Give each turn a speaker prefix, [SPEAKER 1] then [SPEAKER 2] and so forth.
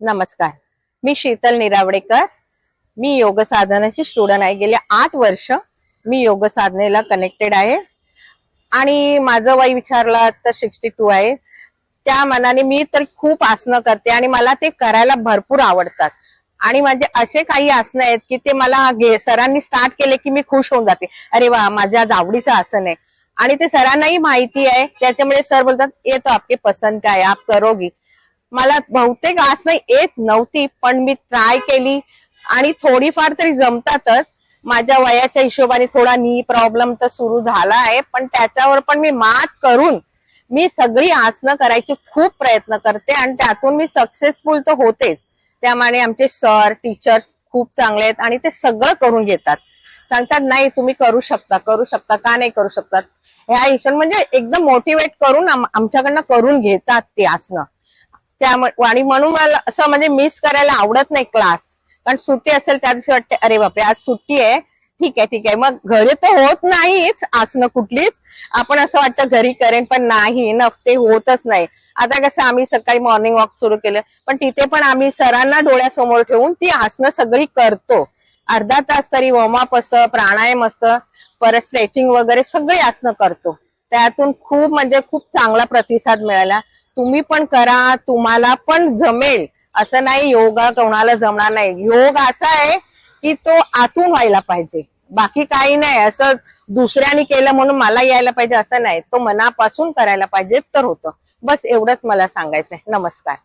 [SPEAKER 1] नमस्कार. मी शीतल निरावडेकर. मी योग साधनाची स्टुडंट आहे. गेले 8 वर्ष मी योग साधनेला कनेक्टेड आहे आणि माझं वय विचारलं तर 62 आहे. त्या मनाने मी तर खूप आसनं करते आणि मला ते करायला भरपूर आवडतात. आणि म्हणजे असे काही आसनं आहेत की ते मला सरांनी स्टार्ट केले की मी खुश होऊन जाते. अरे वा, माझ्या आवडीचं आसन आहे आणि ते सरांनाही माहिती आहे. त्याच्यामुळे सर बोलतात ये तो आपके पसंद का है, आप करोगी. मला बहुतेक आसनं येत नव्हती, पण मी ट्राय केली आणि थोडीफार तरी जमतातच. माझ्या वयाच्या हिशोबाने थोडा नी प्रॉब्लेम तर सुरू झाला आहे, पण त्याच्यावर पण मी मात करून मी सगळी आसनं करायची खूप प्रयत्न करते आणि त्यातून मी सक्सेसफुल तर होतेच. त्यामुळे आमचे सर टीचर्स खूप चांगले आहेत आणि ते सगळं करून घेतात. सांगतात नाही तुम्ही करू शकता, करू शकता, का नाही करू शकतात. ह्या हिशोब म्हणजे एकदम मोटिवेट करून आमच्याकडनं करून घेतात ते आसनं. त्यामुळे आणि म्हणून मला असं म्हणजे मिस करायला आवडत नाही क्लास. कारण सुट्टी असेल त्या दिवशी वाटते अरे बापरे आज सुट्टी आहे, ठीक आहे ठीक आहे. मग घरी तर होत नाहीच आसनं कुठलीच. आपण असं वाटतं घरी करेन, पण नाही ते होतच नाही. आता कसं आम्ही सकाळी मॉर्निंग वॉक सुरू केलं, पण तिथे पण आम्ही सरांना डोळ्यासमोर ठेवून ती आसनं सगळी करतो. अर्धा तास तरी वॉर्मअप असतं, प्राणायाम असतं, परत स्ट्रेचिंग वगैरे सगळी आसनं करतो. त्यातून खूप म्हणजे खूप चांगला प्रतिसाद मिळाला. तुम्ही पण करा, तुम्हाला पण जमेल. असं नाही योगा कोणाला जमणार नाही. योग असा आहे की तो आतून व्हायला पाहिजे, बाकी काही नाही. असं दुसऱ्याने केलं म्हणून मला यायला पाहिजे असं नाही. तो मनापासून करायला पाहिजे तर होतं. बस एवढंच मला सांगायचंय. नमस्कार.